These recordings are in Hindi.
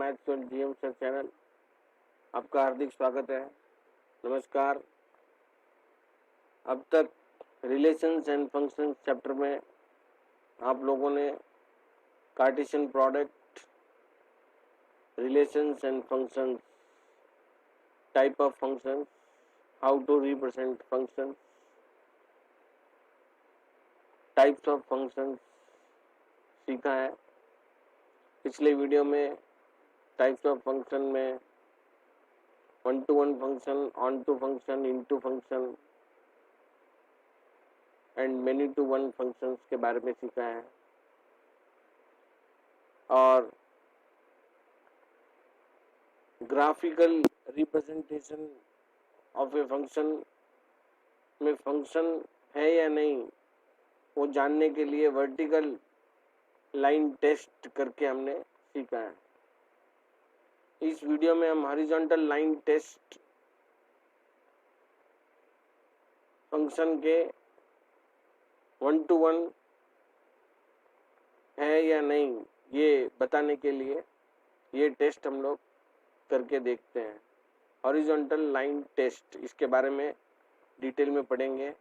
मैथ्स और जीएम सर चैनल। आपका हार्दिक स्वागत है। नमस्कार। अब तक रिलेशंस एंड फंक्शंस चैप्टर में आप लोगों ने Cartesian product, relations and functions, type of functions, how to represent functions, types of functions सीखा है। पिछले वीडियो में टाइप्स ऑफ फंक्शन में one to one function, onto function, into function and many to one functions के बारे में सीखा है। और graphical representation of a function में फंक्शन है या नहीं वो जानने के लिए वर्टिकल लाइन टेस्ट करके हमने सीखा है। इस वीडियो में हम हॉरिजॉन्टल लाइन टेस्ट फंक्शन के वन टू वन है या नहीं ये बताने के लिए ये टेस्ट हम लोग करके देखते हैं। हॉरिजॉन्टल लाइन टेस्ट, इसके बारे में डिटेल में पढ़ेंगे।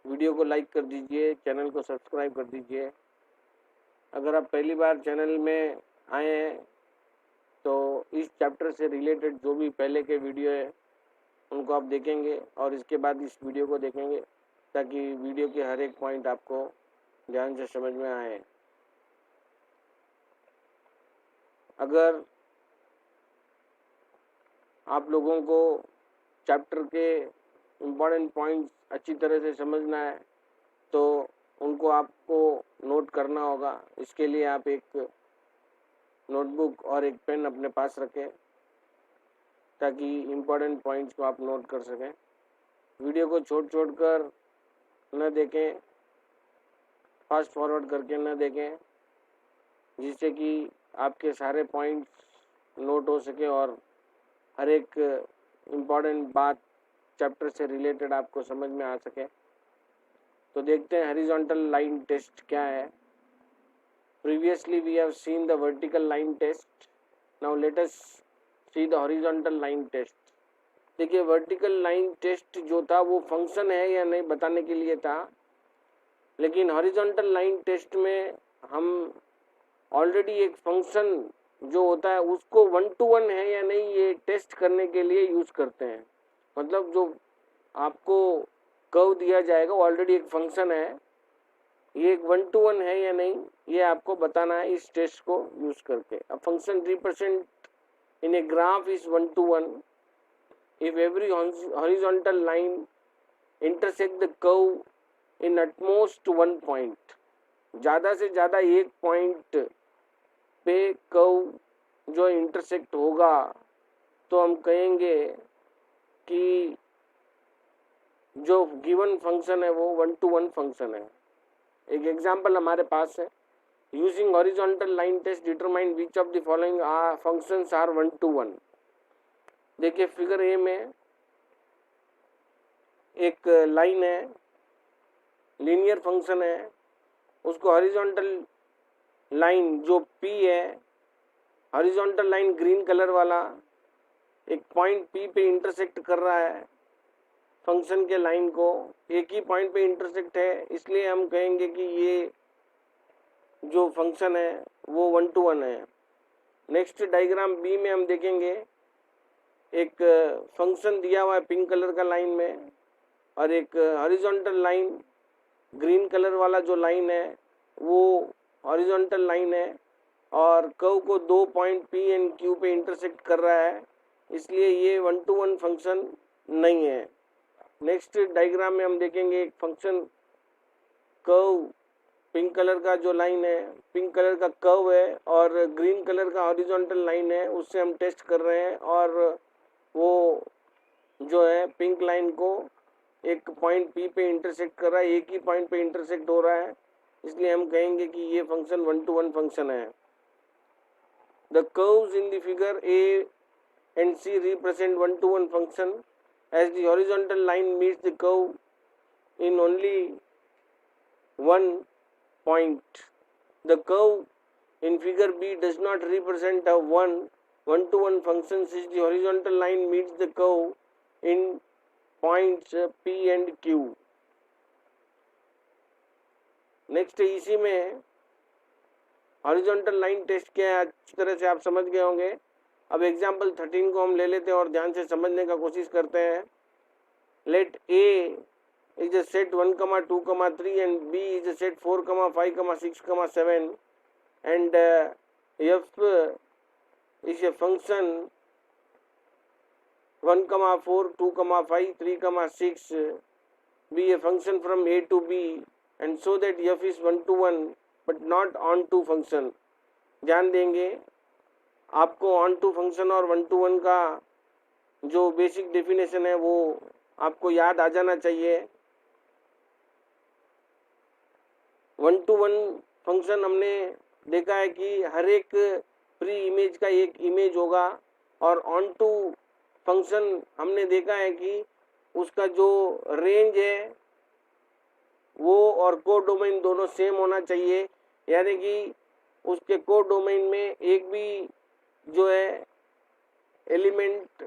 वीडियो को लाइक कर दीजिए, चैनल को सब्सक्राइब कर दीजिए। अगर आप पहली बार चैनल में आए हैं तो इस चैप्टर से रिलेटेड जो भी पहले के वीडियो है उनको आप देखेंगे और इसके बाद इस वीडियो को देखेंगे ताकि वीडियो के हर एक पॉइंट आपको ध्यान से समझ में आए। अगर आप लोगों को चैप्टर के इम्पोर्टेंट पॉइंट्स अच्छी तरह से समझना है तो उनको आपको नोट करना होगा। इसके लिए आप एक नोटबुक और एक पेन अपने पास रखें ताकि इम्पोर्टेंट पॉइंट्स को आप नोट कर सकें। वीडियो को छोड़ कर न देखें, फास्ट फॉरवर्ड करके न देखें, जिससे कि आपके सारे पॉइंट्स नोट हो सके और हर एक इम्पोर्टेंट बात चैप्टर से रिलेटेड आपको समझ में आ सके। तो देखते हैं हॉरिजॉन्टल लाइन टेस्ट क्या है। Previously we have seen the vertical line test. Now let us see the horizontal line test. देखिए वर्टिकल लाइन टेस्ट जो था वो फंक्शन है या नहीं बताने के लिए था, लेकिन हॉरिजॉन्टल लाइन टेस्ट में हम ऑलरेडी एक फंक्शन जो होता है उसको वन टू वन है या नहीं ये टेस्ट करने के लिए यूज करते हैं। मतलब जो आपको कर्व दिया जाएगा ऑलरेडी एक फंक्शन है, ये एक वन टू वन है या नहीं ये आपको बताना है इस टेस्ट को यूज करके। A function represent in a graph is one to one if every horizontal line intersect the curve in at most one point. ज़्यादा से ज़्यादा एक पॉइंट पे कर्व जो इंटरसेक्ट होगा तो हम कहेंगे कि जो गिवन फंक्शन है वो वन टू वन फंक्शन है। एक एग्जाम्पल हमारे पास है, using horizontal line test determine which of the following functions are one to one. देखिए फिगर ए में एक लाइन है, लीनियर फंक्शन है, उसको हॉरिजॉन्टल लाइन जो पी है, हॉरिजॉन्टल लाइन ग्रीन कलर वाला एक पॉइंट पी पे इंटरसेक्ट कर रहा है फंक्शन के लाइन को, एक ही पॉइंट पे इंटरसेक्ट है, इसलिए हम कहेंगे कि ये जो फंक्शन है वो वन टू वन है। नेक्स्ट डायग्राम बी में हम देखेंगे एक फंक्शन दिया हुआ है पिंक कलर का लाइन में और एक हॉरिजॉन्टल लाइन ग्रीन कलर वाला जो लाइन है वो हॉरिजॉन्टल लाइन है और कर्व को दो पॉइंट पी एंड क्यू पे इंटरसेक्ट कर रहा है, इसलिए ये वन टू वन फंक्शन नहीं है। नेक्स्ट डायग्राम में हम देखेंगे एक फंक्शन कर्व, पिंक कलर का जो लाइन है, पिंक कलर का कर्व है और ग्रीन कलर का हॉरिजॉन्टल लाइन है, उससे हम टेस्ट कर रहे हैं और वो जो है पिंक लाइन को एक पॉइंट पी पे इंटरसेक्ट कर रहा है, एक ही पॉइंट पे इंटरसेक्ट हो रहा है, इसलिए हम कहेंगे कि ये function one to one function है। The curves in the figure A and C represent one to one function as the horizontal line meets the curve in only one point. The curve in figure B does not represent a one-to-one function since the horizontal line meets the curve in points P and Q. Next इसी में हॉरिजॉन्टल लाइन टेस्ट क्या है अच्छी तरह से आप समझ गए होंगे। अब एग्जाम्पल 13 को हम ले लेते हैं और ध्यान से समझने का कोशिश करते हैं। Let A is a set 1, 2, 3 and B is a set 4, 5, 6, 7 and F is a function 1, 4, 2, 5, 3, 6 be a function from A to B and so that F is 1-to-1 but not on-to function। ध्यान देंगे आपको on-to function और 1-to-1 का जो बेसिक डेफिनेशन है वो आपको याद आ जाना चाहिए। 1-to-1 फंक्शन हमने देखा है कि हर एक प्री इमेज का एक इमेज होगा और ऑन टू फंक्शन हमने देखा है कि उसका जो रेंज है वो और को डोमेन दोनों सेम होना चाहिए, यानी कि उसके को डोमेन में एक भी जो है एलिमेंट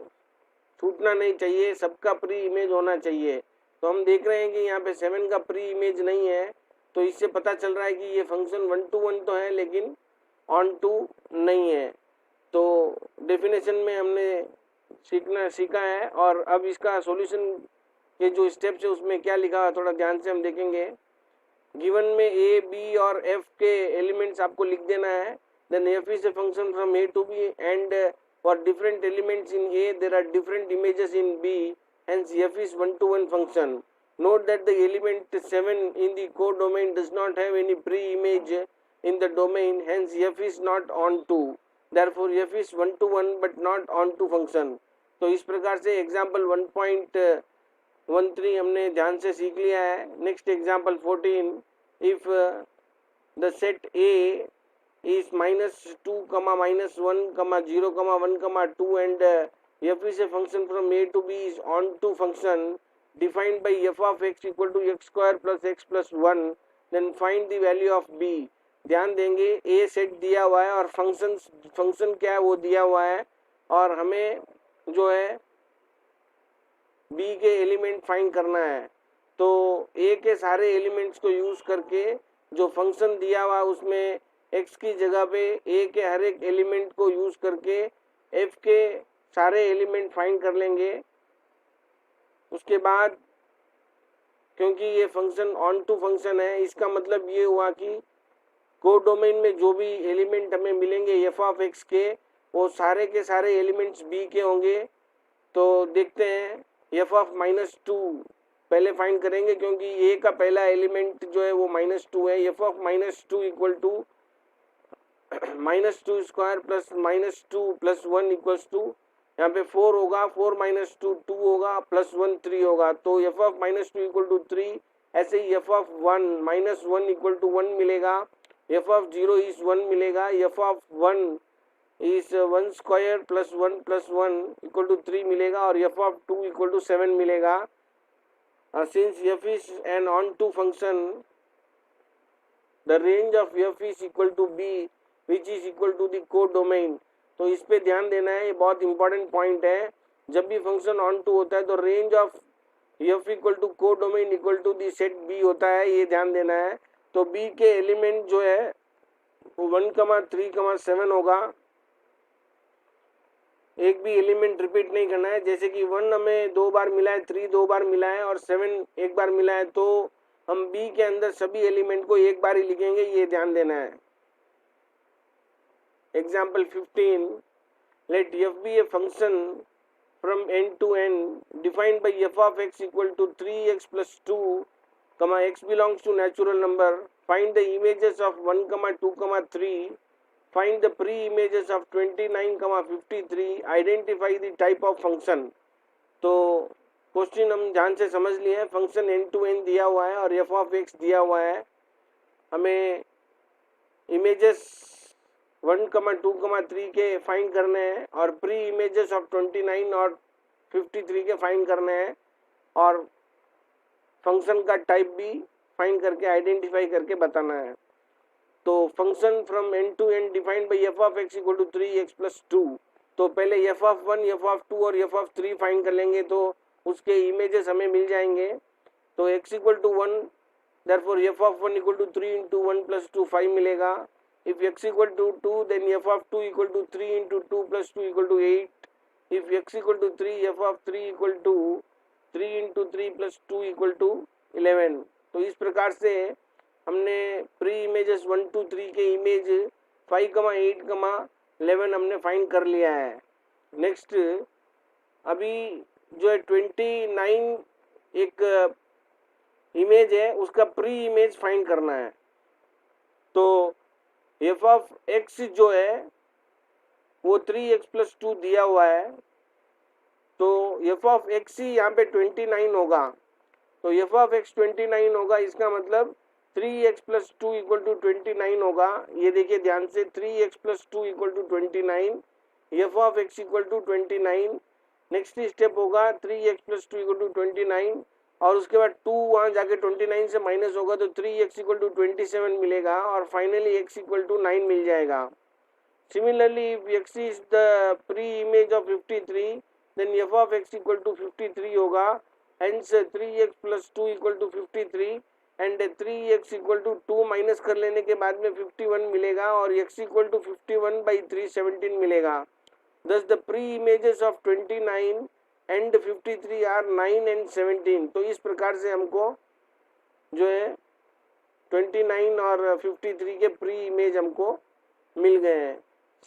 छूटना नहीं चाहिए, सबका प्री इमेज होना चाहिए। तो हम देख रहे हैं कि यहाँ पे 7 का प्री इमेज नहीं है, तो इससे पता चल रहा है कि ये फंक्शन 1-to-1 तो है लेकिन ऑन टू नहीं है। तो डेफिनेशन में हमने सीखा है और अब इसका सॉल्यूशन के जो स्टेप्स है उसमें क्या लिखा है थोड़ा ध्यान से हम देखेंगे। गिवन में ए बी और एफ के एलिमेंट्स आपको लिख देना है। Then F is a function from A to B and for different elements in A there are different images in B, hence F is 1-to-1 फंक्शन। Note that the element 7 in the codomain does not have any pre-image in the domain, hence f is not onto. Therefore, f is 1-to-1 but not onto function. तो इस प्रकार से एग्जाम्पल 1.13 हमने ध्यान से सीख लिया है। Next example 14, if the set A is -2, -1, 0, 1, 2 and f is a function from A to B is onto function defined by f of x equal to x square plus x plus 1, then find the value of b। ध्यान देंगे a सेट दिया हुआ है और फंक्शन क्या है वो दिया हुआ है और हमें जो है b के एलिमेंट फाइंड करना है। तो a के सारे एलिमेंट्स को यूज करके जो फंक्शन दिया हुआ है उसमें x की जगह पे a के हर एक एलिमेंट को यूज करके f के सारे एलिमेंट फाइंड कर लेंगे। उसके बाद क्योंकि ये फंक्शन ऑन टू फंक्शन है, इसका मतलब ये हुआ कि कोडोमेन में जो भी एलिमेंट हमें मिलेंगे एफ ऑफ एक्स के वो सारे के सारे एलिमेंट्स बी के होंगे। तो देखते हैं एफ ऑफ -2 पहले फाइंड करेंगे क्योंकि ए का पहला एलिमेंट जो है वो -2 है। F of -2 equal to -2 square plus -2 plus 1 equals to यहाँ पे 4 होगा, 4 - 2 2 होगा, प्लस 1 3 होगा। तो एफ ऑफ -2 इक्वल टू 3। ऐसे ही एफ ऑफ 1 -1 इक्वल टू 1 मिलेगा, एफ ऑफ 0 इज 1 मिलेगा, F of 1 is 1 square plus 1 plus 1 equal to 3 मिलेगा और एफ ऑफ 2 इक्वल टू 7 मिलेगा। Since F is an onto function the range of F is equal to B which is equal to the codomain. तो इस पे ध्यान देना है, ये बहुत इंपॉर्टेंट पॉइंट है। जब भी फंक्शन ऑन टू होता है तो range of F equal to को domain equal to the set B होता है, ये ध्यान देना है। तो बी के एलिमेंट जो है वो 1, 3, 7 होगा। एक भी एलिमेंट रिपीट नहीं करना है, जैसे कि 1 हमें 2 बार मिला है, 3 2 बार मिला है और 7 एक बार मिला है, तो हम बी के अंदर सभी एलिमेंट को एक बार ही लिखेंगे, ये ध्यान देना है। Example 15, let f be a function from n to n defined by f of x equal to 3x plus 2, x belongs to natural number. Find the images of 1, 2, 3. Find the pre-images of 29, 53. Identify the type of function. तो क्वेश्चन हम ध्यान से समझ लिए हैं। फंक्शन n to n दिया हुआ है और f of x दिया हुआ है। हमें इमेजेस 1, 2, 3 के फाइंड करने हैं और प्री इमेजेस ऑफ 29 और 53 के फाइंड करने हैं और फंक्शन का टाइप भी फाइंड करके आइडेंटिफाई करके बताना है। तो function from n to n defined by F of x equal to 3x plus 2। तो पहले एफ ऑफ 1, एफ ऑफ 2 और एफ ऑफ 3 फाइंड कर लेंगे तो उसके इमेजेस हमें मिल जाएंगे। तो x equal to 1, therefore F of 1 equal to 3 into 1 plus 2 5 मिलेगा। If x equal to 2 then F of 2 equal to 3 into 2 plus 2 equal to 8। If x equal to 3 F of 3 equal to 3 into 3 plus 2 equal to 11। तो इस प्रकार से हमने प्री इमेजेस 1 2 3 के इमेज 5, 8, 11 हमने फाइंड कर लिया है। नेक्स्ट अभी जो है 29 एक इमेज है, उसका प्री इमेज फाइंड करना है। तो एफ ऑफ एक्स जो है वो 3x प्लस 2 दिया हुआ है, तो एफ ऑफ एक्स ही यहाँ पे 29 होगा। तो एफ ऑफ एक्स 29 होगा, इसका मतलब 3x प्लस 2 इक्वल टू 29 होगा। ये देखिए ध्यान से, 3x plus 2 equal to 29, F of x equal to 29। Next step होगा 3x प्लस 2 इक्वल टू 29 और उसके बाद 2 वहाँ जाके 29 से माइनस होगा तो 3x इक्वल टू 27 मिलेगा और फाइनली x इक्वल टू 9 मिल जाएगा। Similarly if x is the preimage of 53 then f of x equal to 53 होगा। Hence 3x plus 2 equal to 53 and 3x equal to 2 minus कर लेने के बाद में 51 मिलेगा और x इक्वल टू 51 बाई 3 17 मिलेगा। Thus the pre-images of 29 and 53 are 9 and 17। तो इस प्रकार से हमको जो है 29 और 53 के प्री इमेज हमको मिल गए हैं।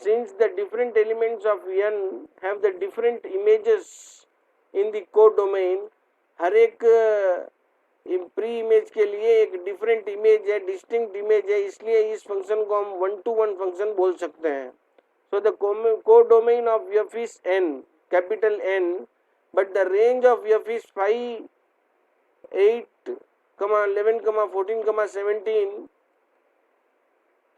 Since the different elements of n have the different images in the codomain, हर एक प्री इमेज के लिए एक डिफरेंट इमेज है, डिस्टिंक्ट इमेज है, इसलिए इस फंक्शन को हम 1-to-1 फंक्शन बोल सकते हैं। So the codomain of f is n, capital N, but the range of f is 5, 8, 11, 14, 17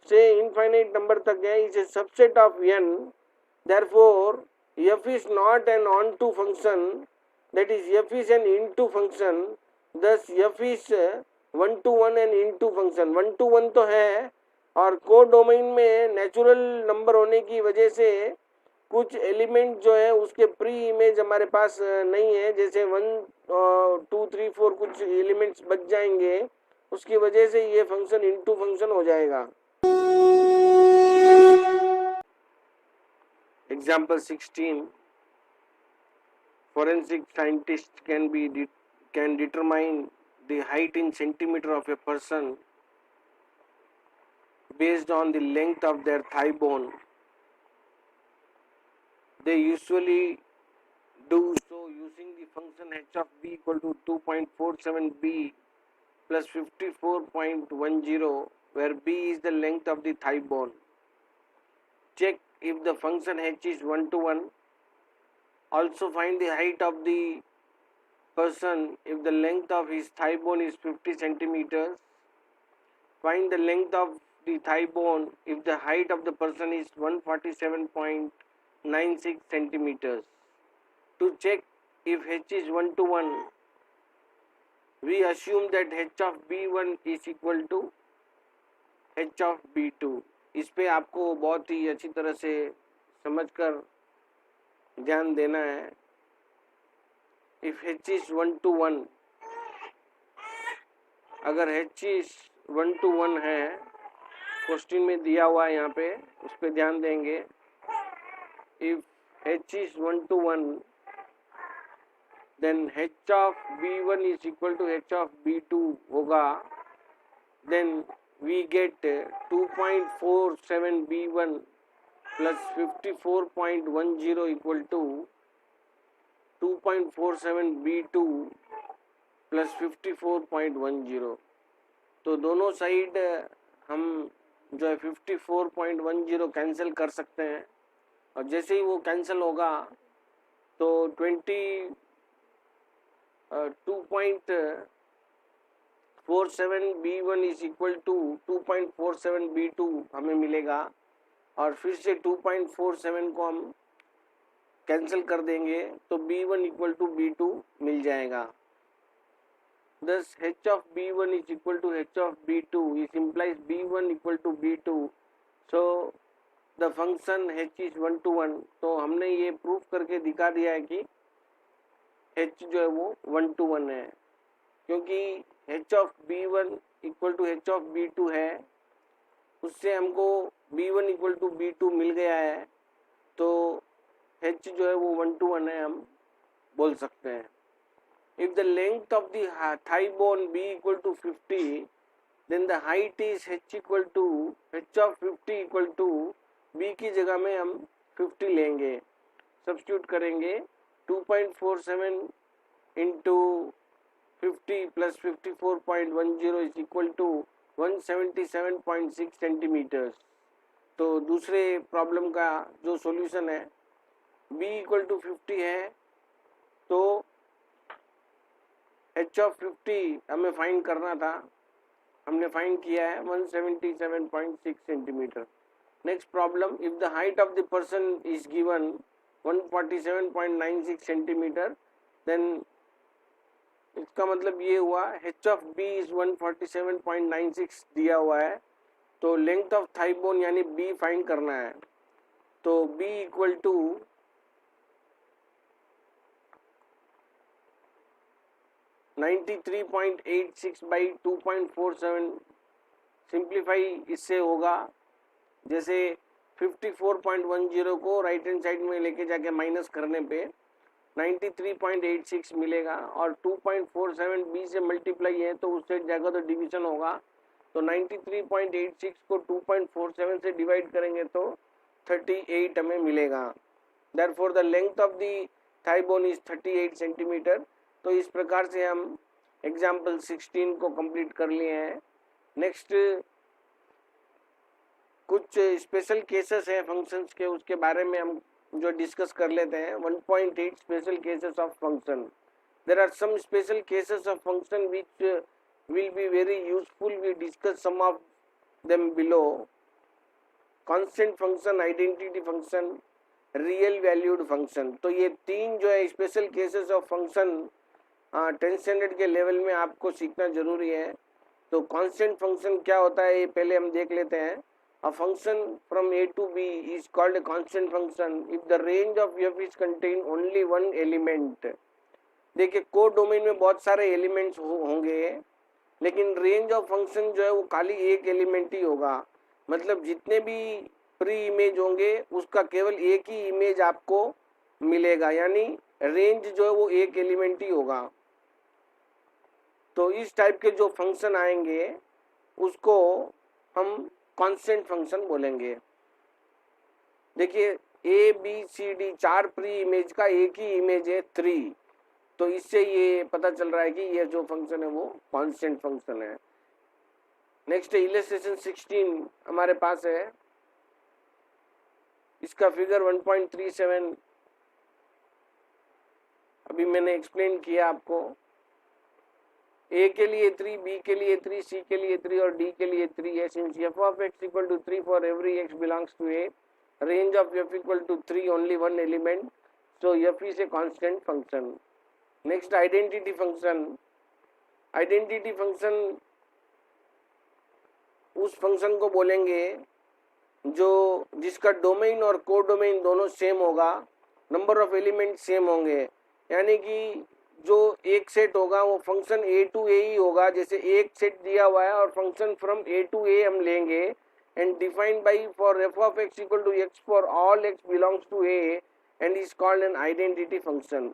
से इनफाइनाइट नंबर तक है। Is a subset of n, therefore f is not an onto function, that is f is an into function, thus f is 1-to-1 and into function। 1-to-1 तो है और कोडोमेन में नेचुरल नंबर होने की वजह से कुछ एलिमेंट जो है उसके प्री इमेज हमारे पास नहीं है, जैसे 1, 2, 3, 4 कुछ एलिमेंट्स बच जाएंगे, उसकी वजह से ये फंक्शन इनटू फंक्शन हो जाएगा। Example 16, forensic scientist can determine the height in centimetre of a person based on the length of their thigh bone. They usually do so using the function h of b equal to 2.47b plus 54.10, where b is the length of the thigh bone. Check if the function h is 1-to-1. Also find the height of the person if the length of his thigh bone is 50 centimeters. Find the length of the thigh bone if the height of the person is 147.96 centimeters. To check if h is 1-to-1, we assume that h of b1 is equal to h of b2। इस पे आपको बहुत ही अच्छी तरह से समझकर ध्यान देना है। If h is 1-to-1, अगर h is 1-to-1 है, क्वेश्चन में दिया हुआ है यहाँ पे, उस पे ध्यान देंगे। If h is 1-to-1 then h of b1 is equal to h of b2 होगा। then we get 2.47 b1 plus 54.10 equal to 2.47 b2 plus 54.10। तो दोनों साइड हम जो है 54.10 कैंसिल कर सकते हैं और जैसे ही वो कैंसिल होगा तो 2.47 b1 is equal to 2.47 b2 हमें मिलेगा और फिर से 2.47 को हम कैंसिल कर देंगे तो b1 इक्वल टू b2 मिल जाएगा। Thus h of b1 is equal to h of b2. It implies b1 equal to b2. So the function h is 1 to 1. तो हमने ये प्रूफ करके दिखा दिया है कि h जो है वो 1 to 1 है, क्योंकि h of b1 equal to h of b2 है, उससे हमको b1 इक्वल टू b2 मिल गया है, तो h जो है वो 1 to 1 है, हम बोल सकते हैं. If the length of the thigh bone b equal to 50, then the height is h equal to h of 50 equal to b की जगह में हम 50 लेंगे, सब्स्टिट्यूट करेंगे. 2.47 into 50 plus 54.10 is equal to 177.6 centimetres. तो दूसरे प्रॉब्लम का जो सॉल्यूशन है, b इक्वल टू 50 है, तो h ऑफ 50 हमें फाइंड करना था, हमने फाइंड किया है 177.6 centimetre. Next problem, if the height of the person is given 147.96 centimetre, then इसका मतलब ये हुआ h ऑफ b इज 147.96 दिया हुआ है, तो लेंथ ऑफ थाई बोन यानी b फाइंड करना है. तो b equal to 93.86 by 2.47. Simplify इससे होगा, जैसे 54.10 को राइट हैंड साइड में लेके जाके माइनस करने पे 93.86 मिलेगा, और 2.47 b से मल्टीप्लाई है तो उससे जाएगा तो डिवीजन होगा, तो 93.86 को 2.47 से डिवाइड करेंगे तो 38 हमें मिलेगा. Therefore the length of the thigh bone is 38 centimetre. तो इस प्रकार से हम एग्जाम्पल 16 को कंप्लीट कर लिए हैं. नेक्स्ट कुछ स्पेशल केसेस हैं फंक्शंस के, उसके बारे में हम जो डिस्कस कर लेते हैं. 1.8 special cases of function. There are some special cases of function which will be very useful. We discuss some of them below. Constant function, identity function, real valued function. तो ये तीन जो है special cases of function 10th standard के लेवल में आपको सीखना जरूरी है. तो कांस्टेंट फंक्शन क्या होता है ये पहले हम देख लेते हैं. A function from a to b is called a constant function if the range of f is contain only one element. देखिए को डोमेन में बहुत सारे एलिमेंट्स होंगे, लेकिन रेंज ऑफ फंक्शन जो है वो खाली एक एलिमेंट ही होगा. मतलब जितने भी प्री इमेज होंगे उसका केवल एक ही इमेज आपको मिलेगा, यानी रेंज जो है वो एक एलिमेंट ही होगा. तो इस टाइप के जो फंक्शन आएंगे उसको हम कांस्टेंट फंक्शन बोलेंगे. देखिए ए बी सी डी चार प्री इमेज का एक ही इमेज है 3, तो इससे ये पता चल रहा है कि ये जो फंक्शन है वो कांस्टेंट फंक्शन है. नेक्स्ट इलस्ट्रेशन 16 हमारे पास है. इसका फिगर 1.37 अभी मैंने एक्सप्लेन किया आपको. ए के लिए 3, बी के लिए 3, सी के लिए 3 और डी के लिए 3 है. Since f of x equal to 3 for every x belongs to a, range of f equal to 3 only one element, so f is a constant function. Next identity function. Identity function उस फंक्शन को बोलेंगे जो जिसका डोमेन और को डोमेन दोनों सेम होगा, नंबर ऑफ एलिमेंट सेम होंगे, यानी कि जो एक सेट होगा वो फंक्शन ए टू ए ही होगा. जैसे एक सेट दिया हुआ है और function from A to A हम लेंगे and defined by for f of x equal to x for all x belongs to A and is called an identity function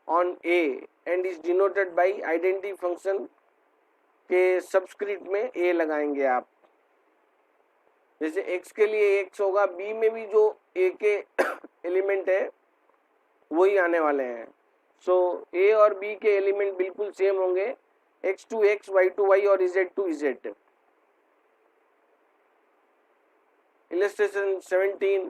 on A and is denoted by identity function के सबस्क्रिप्ट में ए लगाएंगे आप. जैसे एक्स के लिए एक्स होगा, बी में भी जो ए के एलिमेंट है वही आने वाले हैं. सो ए और बी के एलिमेंट बिल्कुल सेम होंगे, X to X, Y to Y और Z to Z. Illustration 17.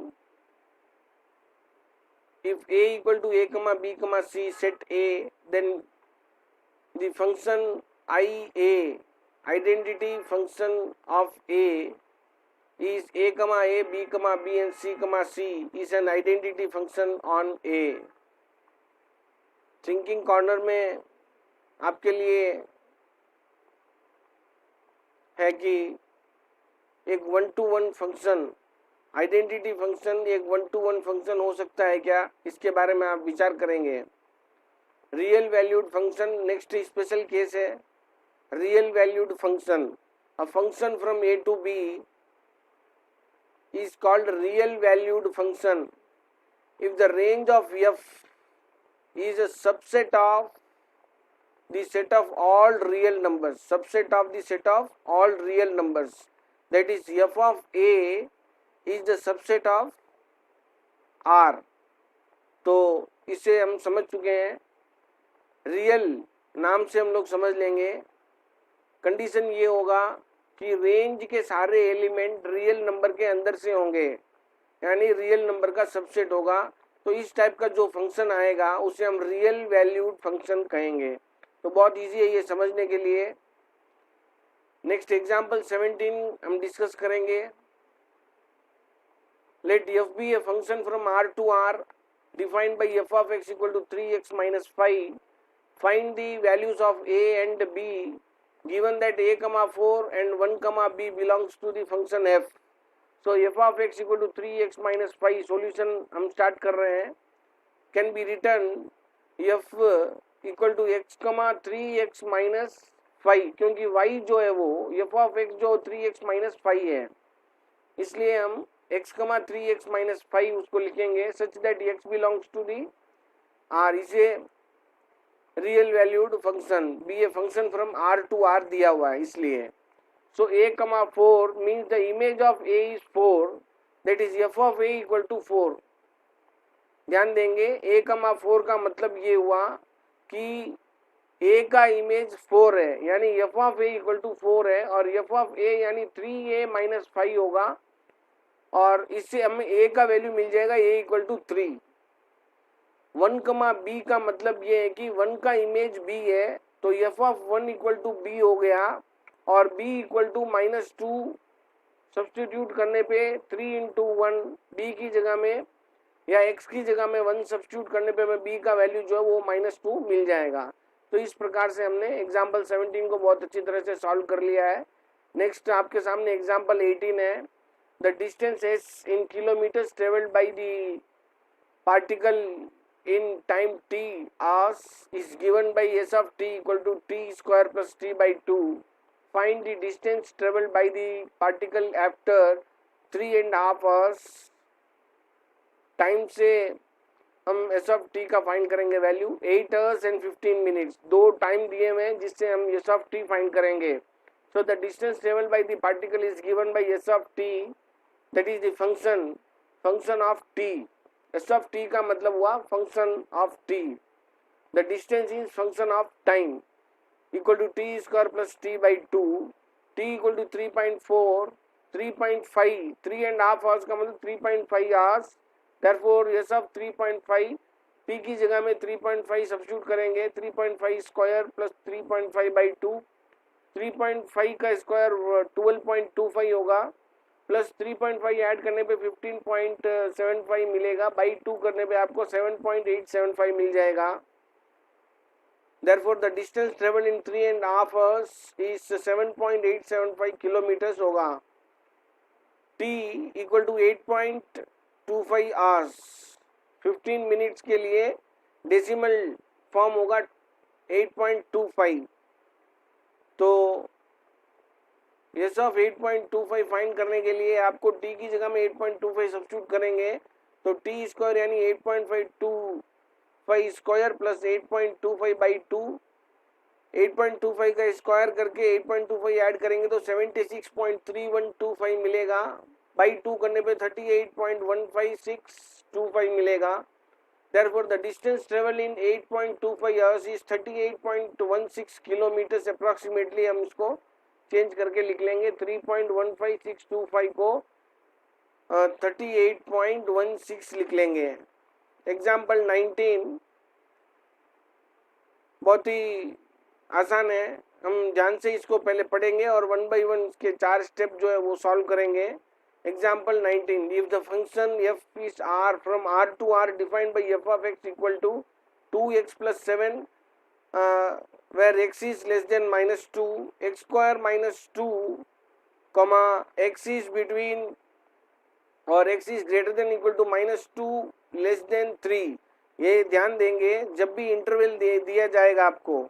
If A equal to A comma B comma C set A, then the function I A, identity function of A is a comma a, b comma b and c comma c is an identity function on a. Thinking corner में आपके लिए है कि एक 1-to-1 फंक्शन, आइडेंटिटी फंक्शन एक 1-to-1 फंक्शन हो सकता है क्या, इसके बारे में आप विचार करेंगे। Real valued function next special case है। Real valued function, a function from A to B is called real valued function if the range of f is a subset of the set of all real numbers, subset of the set of all real numbers, that is f of a is the subset of r। तो इसे हम समझ चुके हैं, रियल नाम से हम लोग समझ लेंगे। कंडीशन ये होगा कि रेंज के सारे एलिमेंट रियल नंबर के अंदर से होंगे, यानी रियल नंबर का सबसेट होगा। तो इस टाइप का जो फंक्शन आएगा उसे हम रियल वैल्यूड फंक्शन कहेंगे। तो बहुत इजी है ये समझने के लिए। नेक्स्ट एग्जांपल 17 हम डिस्कस करेंगे। Let f be a function from r to r defined by f of x equal to 3x minus 5। Find the values of a and b given that a comma 4 and 1 comma b belongs to the function f। so f of x equal to 3x minus 5 solution हम स्टार्ट कर रहे हैं। can be written f equal to x comma 3x minus 5, क्योंकि y जो है वो f of x जो 3x minus 5 है, इसलिए हम x comma 3x minus 5 उसको लिखेंगे such that x belongs to the r। इसे real valued function be a function from r to r दिया हुआ है इसलिए। So a, 4 means the image of a is 4, that is f of a equal to 4। ध्यान देंगे a, 4 का मतलब ये हुआ कि a का इमेज 4 है, यानी f of a equal to 4 है, और f of a यानी 3a minus 5 होगा, और इससे हमें a का वैल्यू मिल जाएगा a इक्वल टू 3। 1 कमा b का मतलब ये है कि 1 का इमेज b है, तो f of 1 equal to b हो गया, और b इक्वल टू -2 सब्सटीट्यूट करने पे 3 into 1 b की जगह में या x की जगह में 1 सब्सटीट्यूट करने पे हमें b का वैल्यू जो है वो -2 मिल जाएगा। तो इस प्रकार से हमने एग्जाम्पल 17 को बहुत अच्छी तरह से सॉल्व कर लिया है। नेक्स्ट आपके सामने एग्जाम्पल 18 है। The distance s in kilometres travelled by the particle in time t as is given by s of t equal to t square plus t by 2। find the distance traveled by the particle after 3.5 hours। Time से हम s of t का फाइंड करेंगे वैल्यू 8 hours and 15 minutes। दो टाइम दिए हुए हैं जिससे हम s of t फाइंड करेंगे। so the distance traveled by the particle is given by s of t, that is the function of t। s of t का मतलब हुआ function of t। The distance is function of time equal to t square plus t by 2। t equal to 3.4, 3.5, 3.5 hours का मतलब 3.5 hours. Therefore s of 3.5 p की जगह में 3.5 सब्स्टिट्यूट करेंगे, 3.5 स्क्वायर प्लस 3.5 बाई 2। 3.5 का स्क्वायर 12.25 होगा, प्लस 3.5 ऐड करने पे 15.75 मिलेगा, बाई 2 करने पे आपको 7.875 मिल जाएगा। Therefore the distance traveled in 3.5 hours is 7.875 kilometres होगा। t equal to 8.25 hours, 15 minutes के लिए डेसिमल फॉर्म होगा 8.25। तो s ऑफ 8.25 फाइंड करने के लिए आपको t की जगह में 8.25 सब्स्टिट्यूट करेंगे, तो t स्क्वायर यानी 8.25 स्क्वायर प्लस 8.25 बाई 2। 8.25 का स्क्वायर करके 8.25 ऐड करेंगे तो 76.3125 मिलेगा, बाई 2 करने पे 38.15625 मिलेगा। Therefore the distance traveled in 8.25 hours is 38.16 kilometres approximately. हम इसको चेंज करके लिख लेंगे, 3.15625 को 38.16 लिख लेंगे। एग्जाम्पल 19 बहुत ही आसान है, हम ध्यान से इसको पहले पढ़ेंगे और 1 by 1 इसके 4 स्टेप जो है वो सॉल्व करेंगे। Example 19, if the function f is r from r to r defined by f of x equal to 2x plus 7 where x is less than minus 2, x square minus 2, comma x is between और x is greater than equal to minus 2 less than 3. ये ध्यान देंगे जब भी इंटरवल दिया जाएगा आपको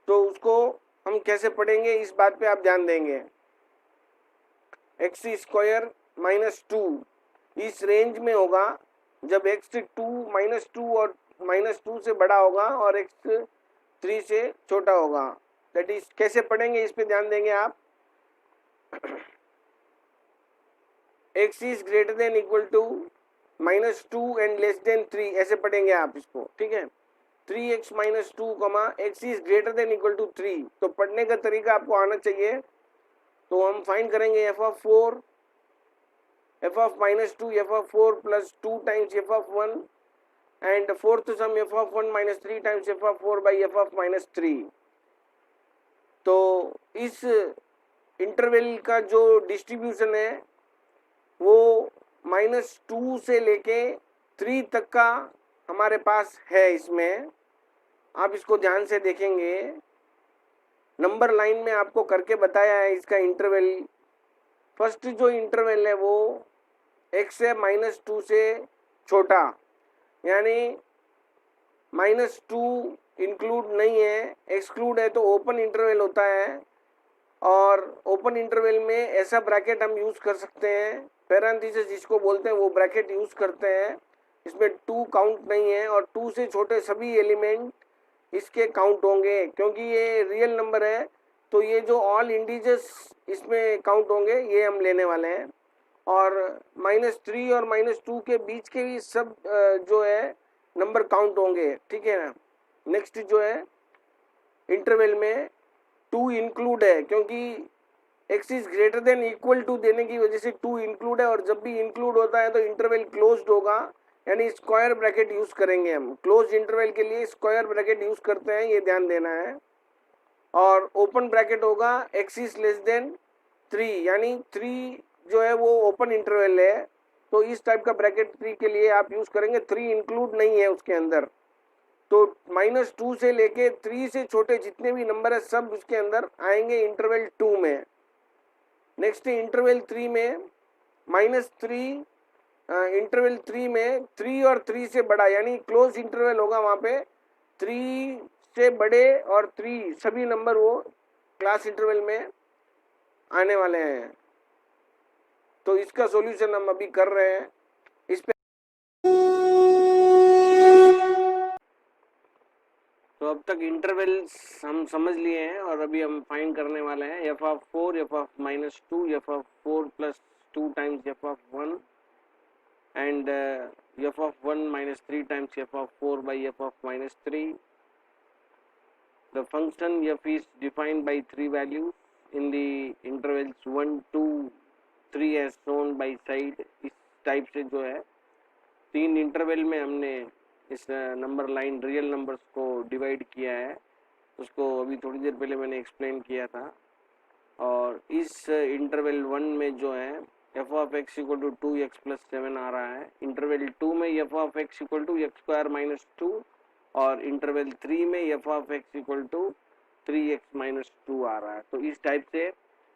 तो उसको हम कैसे पढ़ेंगे इस बात पे आप ध्यान देंगे. एक्स स्क्वायर माइनस 2 इस रेंज में होगा जब x 2 माइनस 2 और माइनस 2 से बड़ा होगा और x 3 से छोटा होगा. दैट इज कैसे पढ़ेंगे इस पे ध्यान देंगे आप. x is greater than equal to minus 2 and less than 3 ऐसे पढ़ेंगे आप इसको. ठीक है. 3x minus 2 comma x is greater than equal to 3. तो पढ़ने का तरीका आपको आना चाहिए. तो हम फाइंड करेंगे f of 4 f of minus 2 f of 4 plus 2 times f of 1 and fourth sum f of 1 minus 3 times f of 4 by f of minus 3. तो इस इंटरवल का जो डिस्ट्रीब्यूशन है वो माइनस 2 से लेके 3 तक का हमारे पास है. इसमें आप इसको ध्यान से देखेंगे. नंबर लाइन में आपको करके बताया है इसका इंटरवल. फर्स्ट जो इंटरवल है वो x है माइनस 2 से छोटा, यानी माइनस 2 इंक्लूड नहीं है, एक्सक्लूड है तो ओपन इंटरवल होता है. और ओपन इंटरवल में ऐसा ब्रैकेट हम यूज कर सकते हैं, पैरेंथेसिस जिसको बोलते हैं वो ब्रैकेट यूज करते हैं. इसमें 2 काउंट नहीं है और 2 से छोटे सभी एलिमेंट इसके काउंट होंगे. क्योंकि ये रियल नंबर है तो ये जो ऑल इंटीजर्स इसमें काउंट होंगे ये हम लेने वाले हैं. और माइनस 3 और माइनस 2 के बीच के भी सब जो है नंबर काउंट होंगे. ठीक है ना. नेक्स्ट जो है इंटरवल में 2 इंक्लूड है क्योंकि x is greater than equal to देने की वजह से 2 इंक्लूड है. और जब भी इंक्लूड होता है तो इंटरवल क्लोज्ड होगा, यानी स्क्वायर ब्रैकेट यूज करेंगे हम. क्लोज इंटरवल के लिए स्क्वायर ब्रैकेट यूज करते हैं, ये ध्यान देना है. और ओपन ब्रैकेट होगा x इज लेस देन 3, यानी 3 जो है वो ओपन इंटरवल है. तो इस टाइप का ब्रैकेट 3 के लिए आप यूज करेंगे. 3 इंक्लूड नहीं है उसके अंदर. तो माइनस 2 से लेके 3 से छोटे जितने भी नंबर है सब उसके अंदर आएंगे इंटरवल 2 में. नेक्स्ट इंटरवल 3 में माइनस 3, इंटरवल 3 में 3 और 3 से बड़ा यानी क्लोज इंटरवल होगा. वहाँ पे 3 से बड़े और 3 सभी नंबर वो क्लास इंटरवल में आने वाले हैं. तो इसका सॉल्यूशन हम अभी कर रहे हैं. इस पे तो अब तक इंटरवल्स हम समझ लिए हैं और अभी हम फाइंड करने वाले हैं f of 4, f of minus 2, f of 4 plus 2 times f of 1 and f of 1 minus 3 times f of 4 by f of minus 3. The function f is defined by 3 values in the intervals 1, 2, 3 as shown by side. इस टाइप से जो है 3 इंटरवल में हमने इस नंबर लाइन रियल नंबर्स को डिवाइड किया है. उसको अभी थोड़ी देर पहले मैंने एक्सप्लेन किया था. और इस इंटरवल 1 में जो है f of x equal to 2x plus 7 आ रहा है. इंटरवल 2 में f of x equal to x square minus 2 और इंटरवल 3 में f of x equal to 3x minus 2 आ रहा है. तो इस टाइप से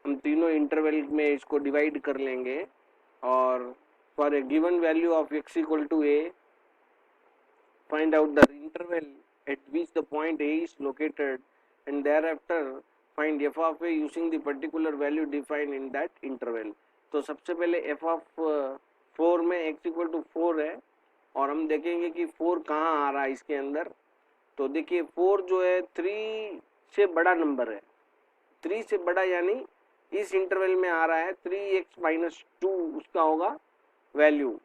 हम तीनों इंटरवल में इसको डिवाइड कर लेंगे. और for a given value of x equal to a find out the interval at which the point a is located and thereafter find f of a using the particular value defined in that interval. तो सबसे पहले f of 4 में x इक्वल टू 4 है और हम देखेंगे कि 4 कहाँ आ रहा है इसके अंदर. तो देखिए 4 जो है 3 से बड़ा नंबर है. 3 से बड़ा यानी इस इंटरवल में आ रहा है. 3x माइनस 2 उसका होगा वैल्यू.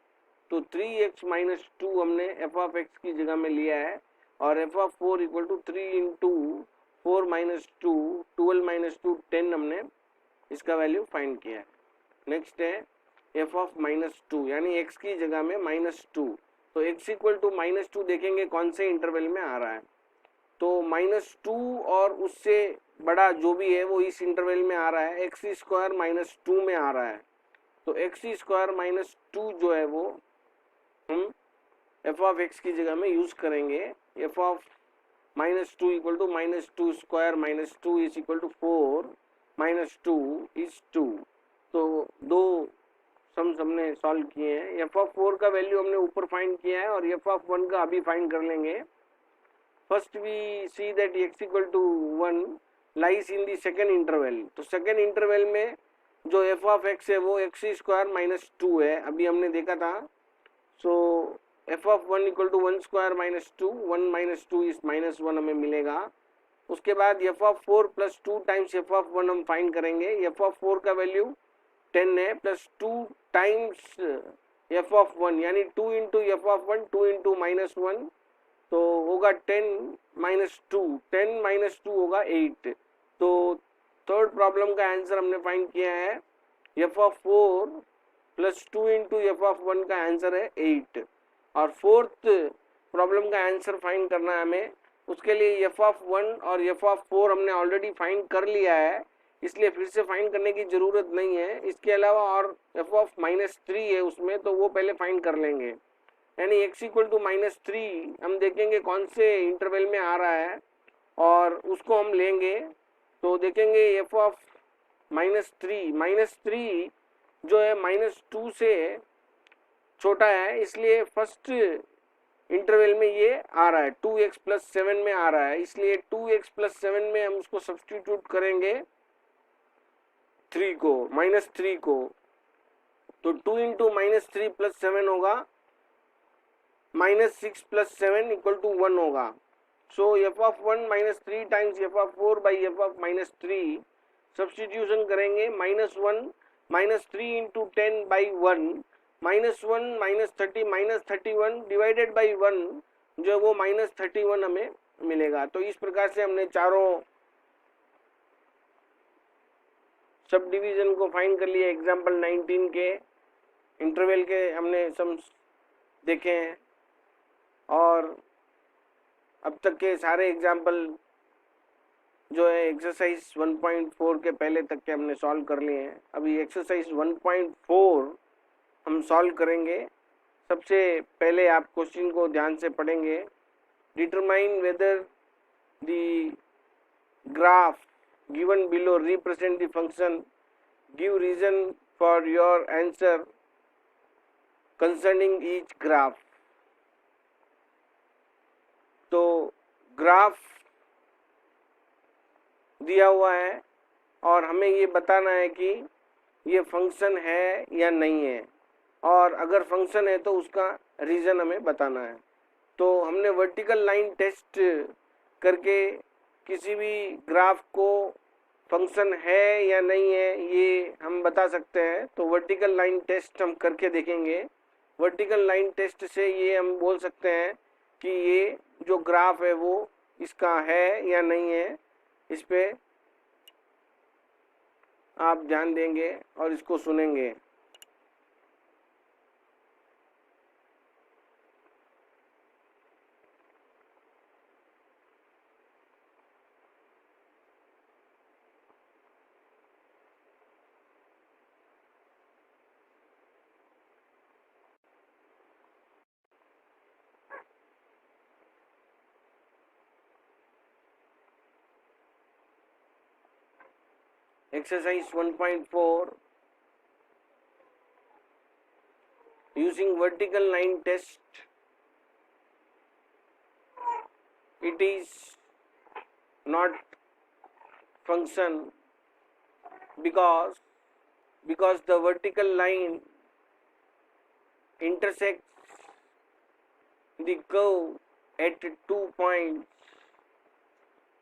तो 3x माइनस 2 हमने f ऑफ x की जगह में लिया है और f of 4 equal to 3 into 4 minus 2 12 minus 2 10 हमने इसका वैल्यू फाइंड किया है. नेक्स्ट है f ऑफ माइनस 2 यानी x की जगह में माइनस 2. तो x इक्वल टू माइनस 2 देखेंगे कौन से इंटरवल में आ रहा है. तो माइनस 2 और उससे बड़ा जो भी है वो इस इंटरवल में आ रहा है. x स्क्वायर माइनस 2 में आ रहा है. तो x स्क्वायर माइनस 2 जो है वो हम f ऑफ x की जगह में यूज करेंगे. f of -2 equal to -2 square -2 is equal to 4 -2 is 2। तो दो सम्स हमने सॉल्व किए हैं। एफ ऑफ 4 का वैल्यू हमने ऊपर फाइंड किया है और एफ ऑफ 1 का अभी फाइंड कर लेंगे। First we see that x equal to 1 lies in the second interval. तो सेकेंड इंटरवल में जो एफ ऑफ x है वो x स्क्वायर -2 है, अभी हमने देखा था। So F of 1 equal to 1 square -2, 1 -2 is -1 हमें मिलेगा। उसके बाद F of 4 plus 2 times F of 1 हम फाइंड करेंगे। एफ ऑफ 4 का वैल्यू 10 है, प्लस 2 टाइम्स एफ ऑफ 1 यानी 2 इंटू एफ ऑफ 1, 2 इंटू -1 तो होगा 10 -2, 10 -2 होगा 8। तो थर्ड प्रॉब्लम का आंसर हमने फाइंड किया है। F of 4 plus 2 into F of 1 का आंसर है 8। और फोर्थ प्रॉब्लम का आंसर फाइंड करना है हमें, उसके लिए एफ ऑफ 1 और एफ ऑफ 4 हमने ऑलरेडी फाइंड कर लिया है, इसलिए फिर से फाइंड करने की ज़रूरत नहीं है। इसके अलावा और एफ ऑफ -3 है उसमें, तो वो पहले फाइंड कर लेंगे। यानी x इक्वल टू -3 हम देखेंगे कौन से इंटरवल में आ रहा है और उसको हम लेंगे। तो देखेंगे एफ ऑफ -3 जो है -2 से छोटा है, इसलिए फर्स्ट इंटरवल में ये आ रहा है 2x + 7 में आ रहा है, इसलिए 2x + 7 में हम उसको सब्स्टिट्यूट करेंगे -3 को। तो 2 इंटू -3 + 7 होगा -6 + 7 इक्वल टू 1 होगा। So F of 1 -3 times F of 4 by F of -3 substitution करेंगे -1 -3 इंटू 10 बाई 1 -1 -30 -31 डिवाइडेड बाई 1 जो है वो -31 हमें मिलेगा। तो इस प्रकार से हमने चारों सब डिवीजन को फाइंड कर लिया। एग्जाम्पल 19 के इंटरवल के हमने सम्स देखे हैं और अब तक के सारे एग्जाम्पल जो है एक्सरसाइज 1.4 के पहले तक के हमने सॉल्व कर लिए हैं। अभी एक्सरसाइज 1.4 हम सॉल्व करेंगे। सबसे पहले आप क्वेश्चन को ध्यान से पढ़ेंगे। Determine whether the graph given below represent the function, give reason for your answer concerning each graph. तो ग्राफ दिया हुआ है और हमें ये बताना है कि ये फंक्शन है या नहीं है, और अगर फंक्शन है तो उसका रीज़न हमें बताना है। तो हमने वर्टिकल लाइन टेस्ट करके किसी भी ग्राफ को फंक्शन है या नहीं है ये हम बता सकते हैं। तो वर्टिकल लाइन टेस्ट हम करके देखेंगे। वर्टिकल लाइन टेस्ट से ये हम बोल सकते हैं कि ये जो ग्राफ है वो इसका है या नहीं है। इस पे आप ध्यान देंगे और इसको सुनेंगे। Exercise 1.4 using vertical line test. It is not function because the vertical line intersects the curve at 2 points.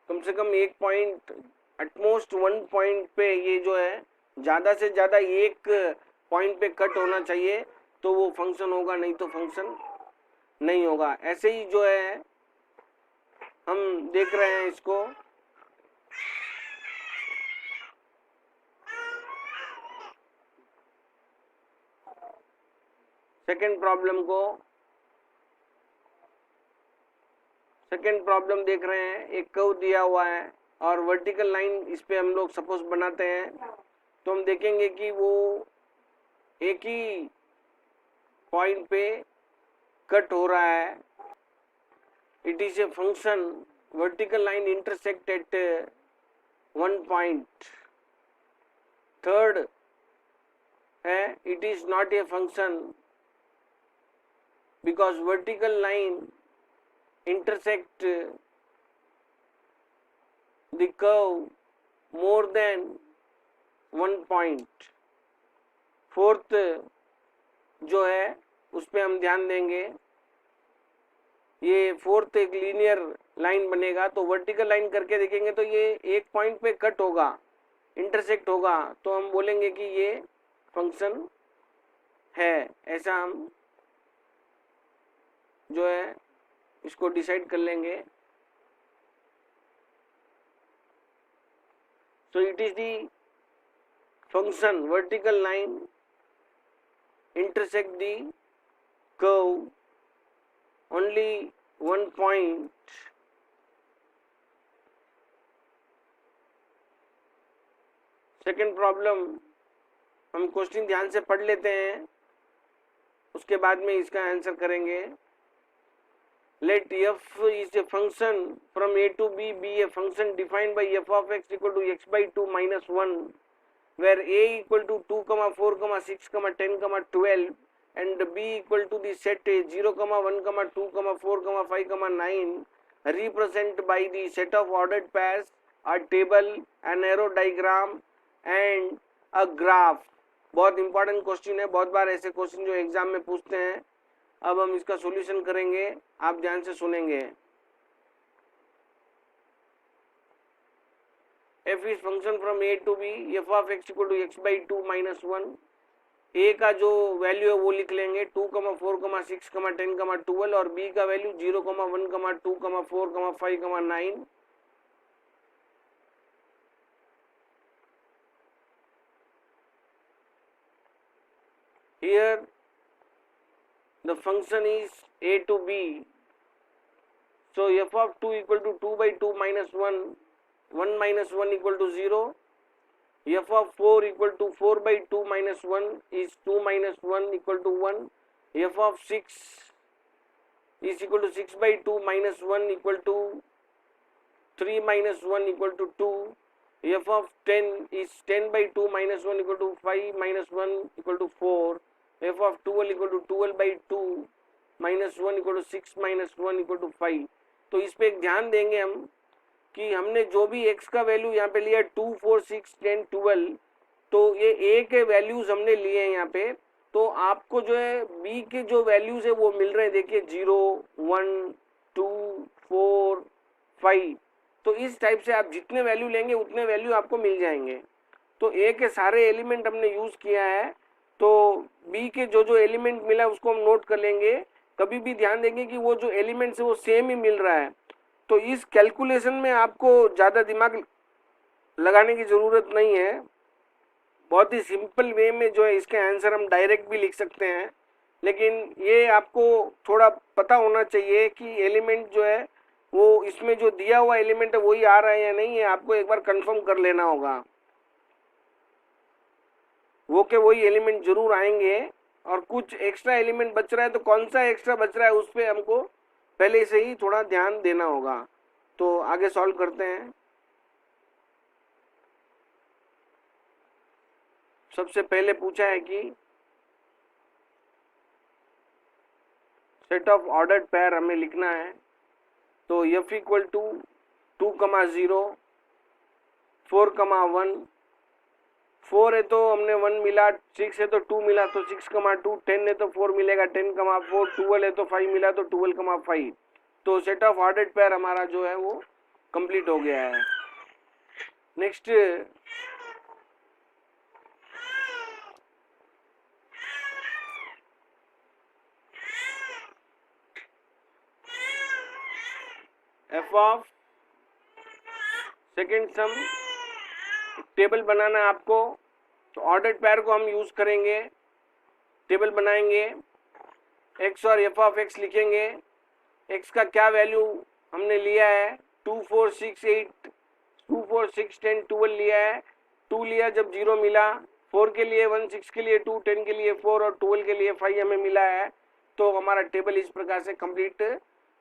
कम से कम एक पॉइंट, एटमोस्ट 1 पॉइंट पे ये जो है ज़्यादा से ज़्यादा एक पॉइंट पे कट होना चाहिए, तो वो फंक्शन होगा, नहीं तो फंक्शन नहीं होगा। ऐसे ही जो है हम देख रहे हैं इसको, सेकेंड प्रॉब्लम देख रहे हैं। एक कर्व दिया हुआ है और वर्टिकल लाइन इस पे हम लोग सपोज बनाते हैं, तो हम देखेंगे कि वो एक ही पॉइंट पे कट हो रहा है। It is a function vertical line intersect at one point. Third है it is not a function because vertical line intersect the curve more than one point. Fourth जो है उस पर हम ध्यान देंगे, ये फोर्थ एक लीनियर लाइन बनेगा, तो वर्टिकल लाइन करके देखेंगे तो ये एक पॉइंट पे कट होगा, इंटरसेक्ट होगा, तो हम बोलेंगे कि ये फंक्शन है, ऐसा हम जो है इसको डिसाइड कर लेंगे. So it is the function vertical line intersect the curve only one point. Second problem हम क्वेश्चन ध्यान से पढ़ लेते हैं, उसके बाद में इसका आंसर करेंगे. Let f is a function from a to b be a function defined by f of x equal to x by 2 minus 1, where a equal to 2, 4, 6, 10, 12 and b equal to the set 0, 1, 2, 4, 5, 9 represented by the set of ordered pairs, a table, an arrow diagram and a graph. बहुत इंपॉर्टेंट क्वेश्चन है, बहुत बार ऐसे क्वेश्चन जो एग्जाम में पूछते हैं. अब हम इसका सॉल्यूशन करेंगे, आप ध्यान से सुनेंगे. f is function from a to b, f of x equal to x by 2 minus 1. a का जो वैल्यू है वो लिख लेंगे 2, 4, 6, 10, 12 और b का value 0, 1, 2, 4, 5, 9. Here the function is a to b, so f of 2 equal to 2 by 2 minus 1, 1 minus 1 equal to 0. f of 4 equal to 4 by 2 minus 1 is 2 minus 1 equal to 1. f of 6 is equal to 6 by 2 minus 1 equal to 3 minus 1 equal to 2. f of 10 is 10 by 2 minus 1 equal to 5 minus 1 equal to 4. f of 12 equal to 12 by 2 minus 1 equal to 6 minus 1 equal to 5. तो इस पे एक ध्यान देंगे हम कि हमने जो भी x का वैल्यू यहाँ पे लिया 2, 4, 6, 10, 12, तो ये a के वैल्यूज हमने लिए हैं यहाँ पे. तो आपको जो है b के जो वैल्यूज है वो मिल रहे हैं, देखिए 0, 1, 2, 4, 5. तो इस टाइप से आप जितने वैल्यू लेंगे उतने वैल्यू आपको मिल जाएंगे. तो a के सारे एलिमेंट हमने यूज किया है, तो b के जो एलिमेंट मिला उसको हम नोट कर लेंगे. कभी भी ध्यान देंगे कि वो जो एलिमेंट्स है वो सेम ही मिल रहा है. तो इस कैलकुलेशन में आपको ज़्यादा दिमाग लगाने की ज़रूरत नहीं है, बहुत ही सिंपल वे में जो है इसके आंसर हम डायरेक्ट भी लिख सकते हैं. लेकिन ये आपको थोड़ा पता होना चाहिए कि एलिमेंट जो है वो इसमें जो दिया हुआ एलिमेंट है वही आ रहा है या नहीं है, आपको एक बार कंफर्म कर लेना होगा. वो के वही एलिमेंट जरूर आएंगे, और कुछ एक्स्ट्रा एलिमेंट बच रहा है तो कौन सा एक्स्ट्रा बच रहा है उस पर हमको पहले से ही थोड़ा ध्यान देना होगा. तो आगे सॉल्व करते हैं. सबसे पहले पूछा है कि सेट ऑफ ऑर्डर्ड पेयर हमें लिखना है. तो f इक्वल टू 2, 0, 4, 1. 4 है तो हमने 1 मिला, 6 है तो 2 मिला तो 6, 2, 10 है तो 4 मिलेगा 10, 4, 12 है तो 5 मिला तो 12, 5. तो सेट ऑफ ऑर्डर्ड पेयर हमारा जो है वो कंप्लीट हो गया है. Next f of second some table बनाना है आपको. तो ऑर्डर्ड पेयर को हम यूज करेंगे, टेबल बनाएंगे, x और f ऑफ x लिखेंगे. x का क्या वैल्यू हमने लिया है 2, 4, 6, 8, 2, 4, 6, 10, 12 लिया है. 2 लिया जब 0 मिला, 4 के लिए 1, 6 के लिए 2, 10 के लिए 4 और 12 के लिए 5 हमें मिला है. तो हमारा टेबल इस प्रकार से कंप्लीट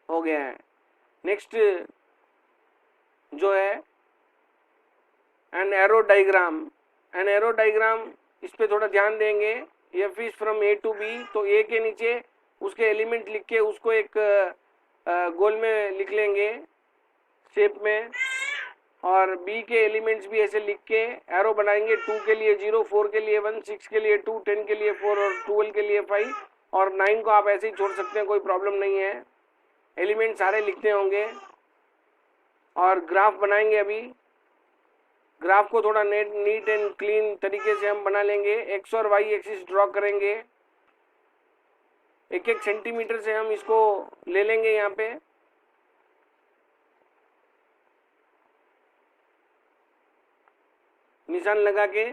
हो गया है. नेक्स्ट जो है एन एरो डायग्राम, इस पे थोड़ा ध्यान देंगे। F is from A to B, तो ए के नीचे उसके एलिमेंट लिख के उसको एक गोल में लिख लेंगे शेप में, और बी के एलिमेंट्स भी ऐसे लिख के एरो बनाएंगे। 2 के लिए 0, 4 के लिए 1, 6 के लिए 2, 10 के लिए 4 और 12 के लिए 5 और 9 को आप ऐसे ही छोड़ सकते हैं, कोई प्रॉब्लम नहीं है। एलिमेंट सारे लिखते होंगे और ग्राफ बनाएंगे। अभी ग्राफ को थोड़ा नीट एंड क्लीन तरीके से हम बना लेंगे। एक्स और वाई एक्सिस ड्रॉ करेंगे, 1-1 सेंटीमीटर से हम इसको ले लेंगे। यहाँ पे निशान लगा के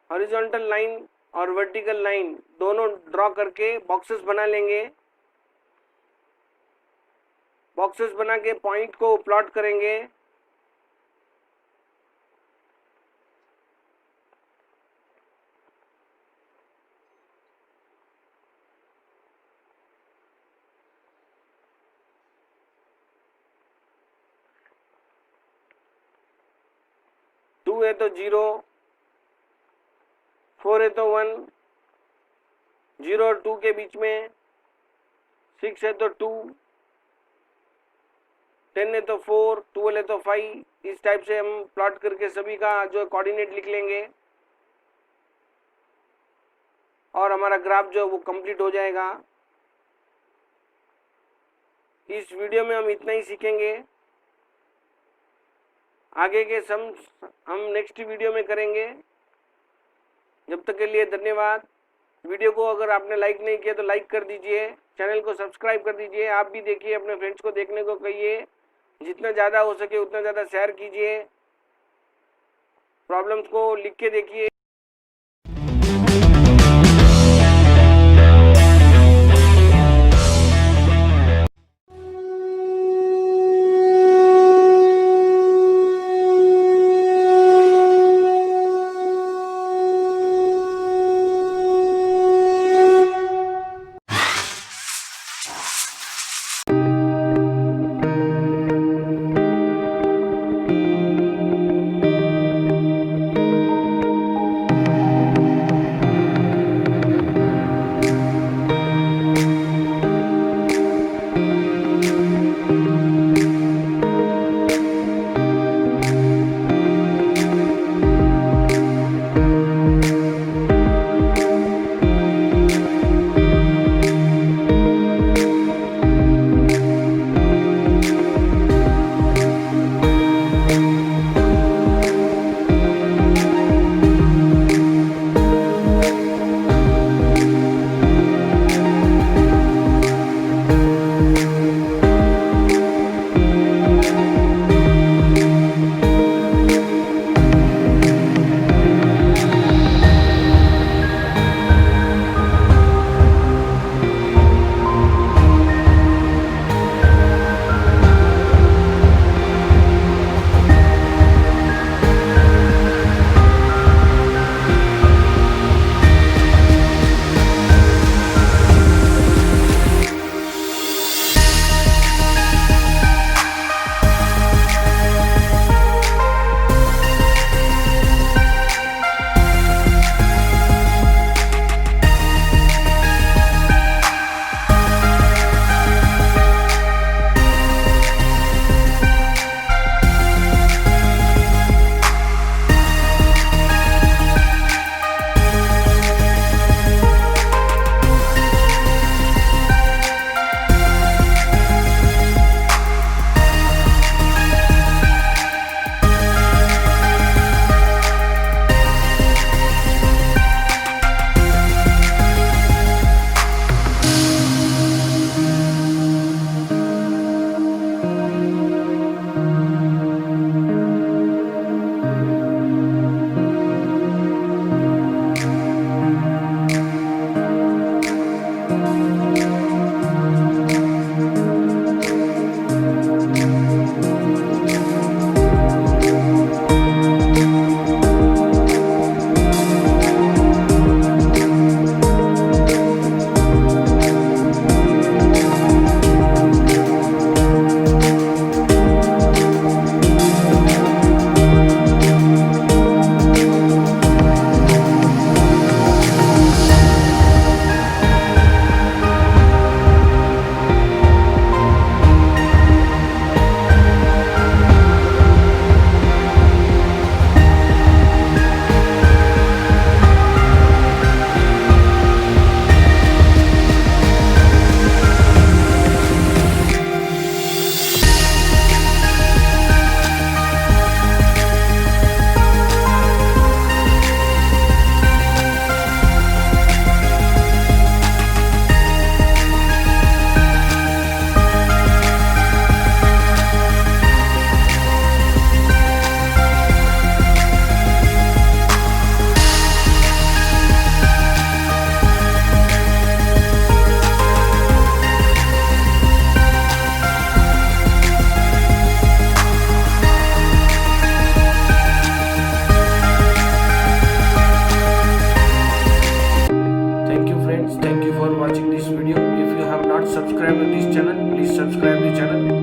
हॉरिजॉन्टल लाइन और वर्टिकल लाइन दोनों ड्रॉ करके बॉक्सेस बना लेंगे। बॉक्सेस बना के पॉइंट को प्लॉट करेंगे। टू है तो 0, 4 है तो 1, 0 और 2 के बीच में 6 है तो 2, 10 है तो 4, 12 है तो 5। इस टाइप से हम प्लॉट करके सभी का जो कोऑर्डिनेट लिख लेंगे और हमारा ग्राफ जो है वो कंप्लीट हो जाएगा। इस वीडियो में हम इतना ही सीखेंगे। आगे के सम हम नेक्स्ट वीडियो में करेंगे। जब तक के लिए धन्यवाद। वीडियो को अगर आपने लाइक नहीं किया तो लाइक कर दीजिए, चैनल को सब्सक्राइब कर दीजिए। आप भी देखिए, अपने फ्रेंड्स को देखने को कहिए, जितना ज़्यादा हो सके उतना ज़्यादा शेयर कीजिए। प्रॉब्लम्स को लिख के देखिए। चैनल